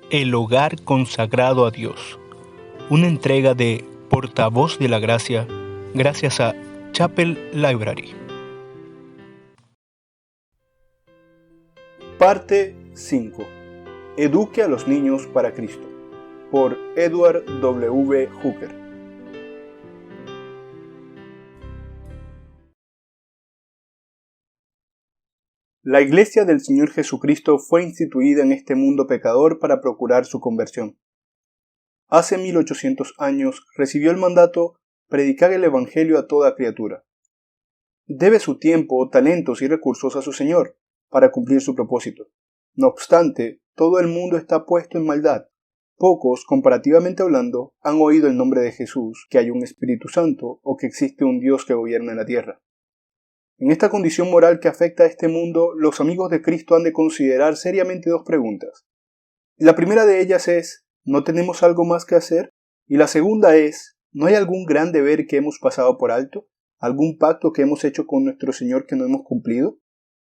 El hogar consagrado a Dios. Una entrega de Portavoz de la Gracia, gracias a Chapel Library. Parte 5. Eduque a los niños para Cristo, por Edward W. Hooker. La Iglesia del Señor Jesucristo fue instituida en este mundo pecador para procurar su conversión. Hace 1800 años recibió el mandato predicar el Evangelio a toda criatura. Debe su tiempo, talentos y recursos a su Señor para cumplir su propósito. No obstante, todo el mundo está puesto en maldad. Pocos, comparativamente hablando, han oído el nombre de Jesús, que hay un Espíritu Santo o que existe un Dios que gobierna la tierra. En esta condición moral que afecta a este mundo, los amigos de Cristo han de considerar seriamente dos preguntas. La primera de ellas es, ¿no tenemos algo más que hacer? Y la segunda es, ¿no hay algún gran deber que hemos pasado por alto? ¿Algún pacto que hemos hecho con nuestro Señor que no hemos cumplido?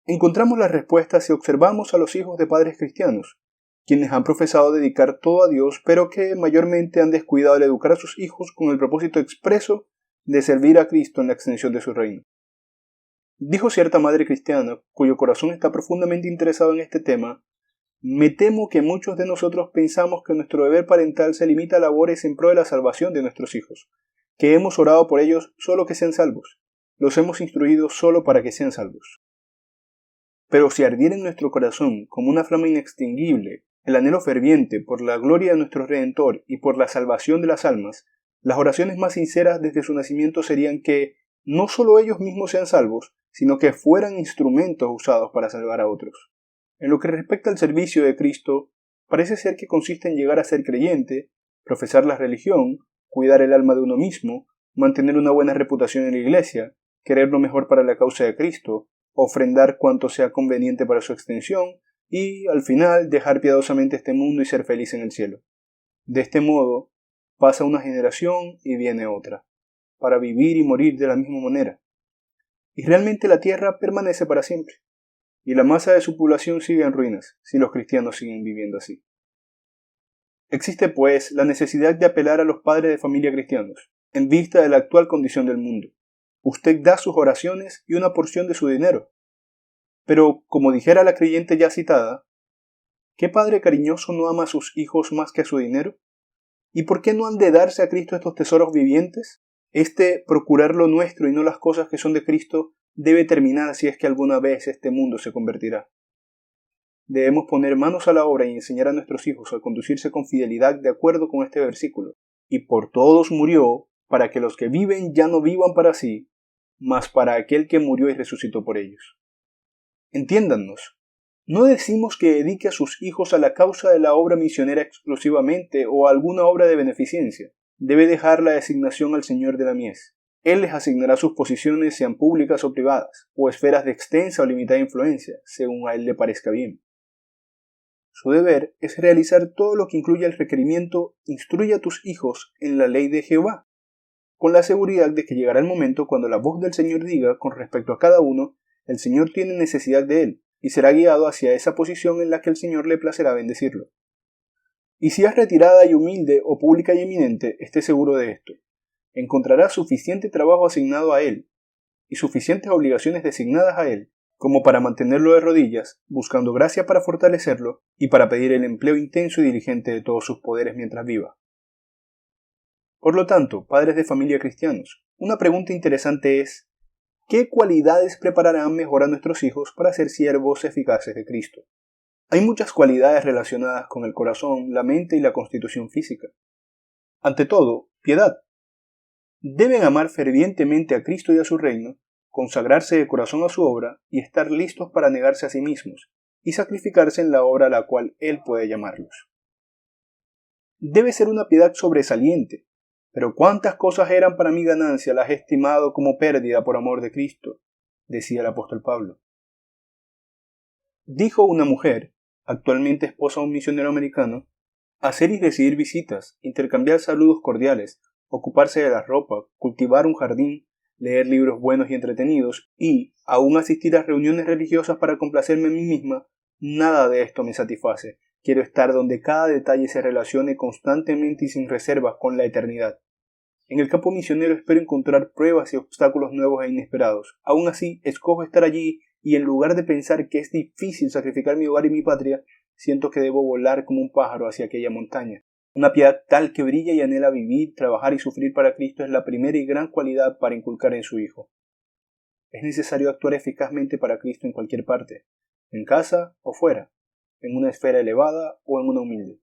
Encontramos las respuestas si observamos a los hijos de padres cristianos, quienes han profesado dedicar todo a Dios, pero que mayormente han descuidado el educar a sus hijos con el propósito expreso de servir a Cristo en la extensión de su reino. Dijo cierta madre cristiana, cuyo corazón está profundamente interesado en este tema: me temo que muchos de nosotros pensamos que nuestro deber parental se limita a labores en pro de la salvación de nuestros hijos, que hemos orado por ellos solo que sean salvos, los hemos instruido solo para que sean salvos. Pero si ardiera en nuestro corazón como una flama inextinguible el anhelo ferviente por la gloria de nuestro Redentor y por la salvación de las almas, las oraciones más sinceras desde su nacimiento serían que no solo ellos mismos sean salvos, sino que fueran instrumentos usados para salvar a otros. En lo que respecta al servicio de Cristo, parece ser que consiste en llegar a ser creyente, profesar la religión, cuidar el alma de uno mismo, mantener una buena reputación en la iglesia, querer lo mejor para la causa de Cristo, ofrendar cuanto sea conveniente para su extensión y, al final, dejar piadosamente este mundo y ser feliz en el cielo. De este modo, pasa una generación y viene otra, para vivir y morir de la misma manera. Y realmente la tierra permanece para siempre, y la masa de su población sigue en ruinas si los cristianos siguen viviendo así. Existe, pues, la necesidad de apelar a los padres de familia cristianos, en vista de la actual condición del mundo. Usted da sus oraciones y una porción de su dinero. Pero, como dijera la creyente ya citada, ¿qué padre cariñoso no ama a sus hijos más que a su dinero? ¿Y por qué no han de darse a Cristo estos tesoros vivientes? Procurar lo nuestro y no las cosas que son de Cristo debe terminar si es que alguna vez este mundo se convertirá. Debemos poner manos a la obra y enseñar a nuestros hijos a conducirse con fidelidad de acuerdo con este versículo. Y por todos murió, para que los que viven ya no vivan para sí, mas para aquel que murió y resucitó por ellos. Entiéndannos, no decimos que dedique a sus hijos a la causa de la obra misionera exclusivamente o a alguna obra de beneficencia. Debe dejar la designación al Señor de la mies. Él les asignará sus posiciones, sean públicas o privadas, o esferas de extensa o limitada influencia, según a él le parezca bien. Su deber es realizar todo lo que incluya el requerimiento «instruye a tus hijos en la ley de Jehová», con la seguridad de que llegará el momento cuando la voz del Señor diga con respecto a cada uno: el Señor tiene necesidad de él, y será guiado hacia esa posición en la que el Señor le placerá bendecirlo. Y si es retirada y humilde o pública y eminente, esté seguro de esto: encontrará suficiente trabajo asignado a él y suficientes obligaciones designadas a él como para mantenerlo de rodillas, buscando gracia para fortalecerlo y para pedir el empleo intenso y diligente de todos sus poderes mientras viva. Por lo tanto, padres de familia cristianos, una pregunta interesante es: ¿qué cualidades prepararán mejor a nuestros hijos para ser siervos eficaces de Cristo? Hay muchas cualidades relacionadas con el corazón, la mente y la constitución física. Ante todo, piedad. Deben amar fervientemente a Cristo y a su reino, consagrarse de corazón a su obra y estar listos para negarse a sí mismos y sacrificarse en la obra a la cual Él puede llamarlos. Debe ser una piedad sobresaliente, pero cuántas cosas eran para mi ganancia las he estimado como pérdida por amor de Cristo, decía el apóstol Pablo. Dijo una mujer, actualmente esposa de un misionero americano: hacer y recibir visitas, intercambiar saludos cordiales, ocuparse de la ropa, cultivar un jardín, leer libros buenos y entretenidos y, aún asistir a reuniones religiosas para complacerme a mí misma, Nada de esto me satisface. Quiero estar donde cada detalle se relacione constantemente y sin reservas con la eternidad. En el campo misionero espero encontrar pruebas y obstáculos nuevos e inesperados. Aún así, escojo estar allí y en lugar de pensar que es difícil sacrificar mi hogar y mi patria, siento que debo volar como un pájaro hacia aquella montaña. Una piedad tal que brilla y anhela vivir, trabajar y sufrir para Cristo es la primera y gran cualidad para inculcar en su Hijo. Es necesario actuar eficazmente para Cristo en cualquier parte, en casa o fuera, en una esfera elevada o en una humilde.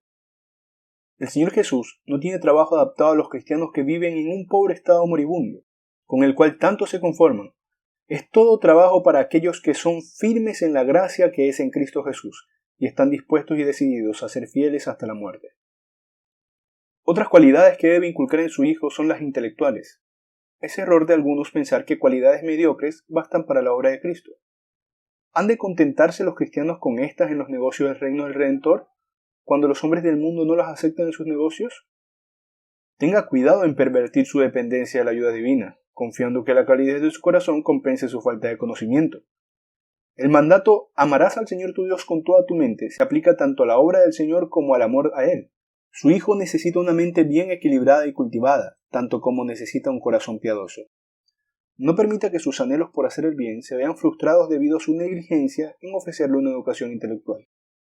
El Señor Jesús no tiene trabajo adaptado a los cristianos que viven en un pobre estado moribundo, con el cual tanto se conforman. Es todo trabajo para aquellos que son firmes en la gracia que es en Cristo Jesús y están dispuestos y decididos a ser fieles hasta la muerte. Otras cualidades que debe inculcar en su Hijo son las intelectuales. Es error de algunos pensar que cualidades mediocres bastan para la obra de Cristo. ¿Han de contentarse los cristianos con estas en los negocios del reino del Redentor, cuando los hombres del mundo no las aceptan en sus negocios? Tenga cuidado en pervertir su dependencia de la ayuda divina, confiando que la calidez de su corazón compense su falta de conocimiento. El mandato «amarás al Señor tu Dios con toda tu mente» se aplica tanto a la obra del Señor como al amor a Él. Su Hijo necesita una mente bien equilibrada y cultivada, tanto como necesita un corazón piadoso. No permita que sus anhelos por hacer el bien se vean frustrados debido a su negligencia en ofrecerle una educación intelectual.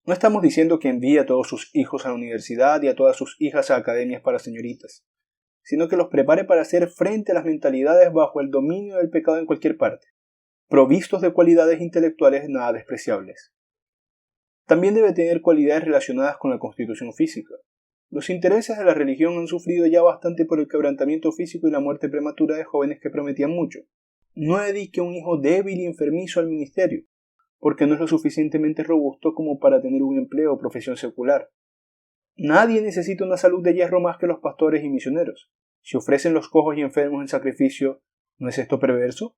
No estamos diciendo que envíe a todos sus hijos a la universidad y a todas sus hijas a academias para señoritas, sino que los prepare para hacer frente a las mentalidades bajo el dominio del pecado en cualquier parte, provistos de cualidades intelectuales nada despreciables. También debe tener cualidades relacionadas con la constitución física. Los intereses de la religión han sufrido ya bastante por el quebrantamiento físico y la muerte prematura de jóvenes que prometían mucho. No dedique un hijo débil y enfermizo al ministerio, porque no es lo suficientemente robusto como para tener un empleo o profesión secular. Nadie necesita una salud de hierro más que los pastores y misioneros. Si ofrecen los cojos y enfermos en sacrificio, ¿no es esto perverso?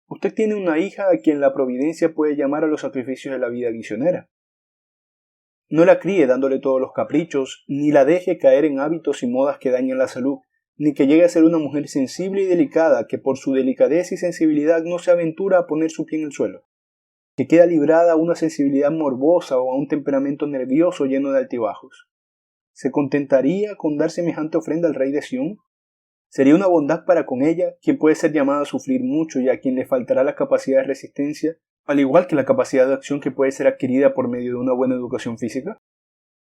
Usted tiene una hija a quien la providencia puede llamar a los sacrificios de la vida misionera. No la críe dándole todos los caprichos, ni la deje caer en hábitos y modas que dañen la salud, ni que llegue a ser una mujer sensible y delicada que por su delicadez y sensibilidad no se aventura a poner su pie en el suelo, que queda librada a una sensibilidad morbosa o a un temperamento nervioso lleno de altibajos. ¿Se contentaría con dar semejante ofrenda al rey de Sión? Sería una bondad para con ella, quien puede ser llamada a sufrir mucho y a quien le faltará la capacidad de resistencia, al igual que la capacidad de acción que puede ser adquirida por medio de una buena educación física.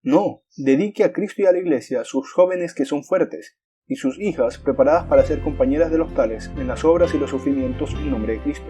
No, dedique a Cristo y a la Iglesia sus jóvenes que son fuertes, y sus hijas preparadas para ser compañeras de los tales en las obras y los sufrimientos en nombre de Cristo.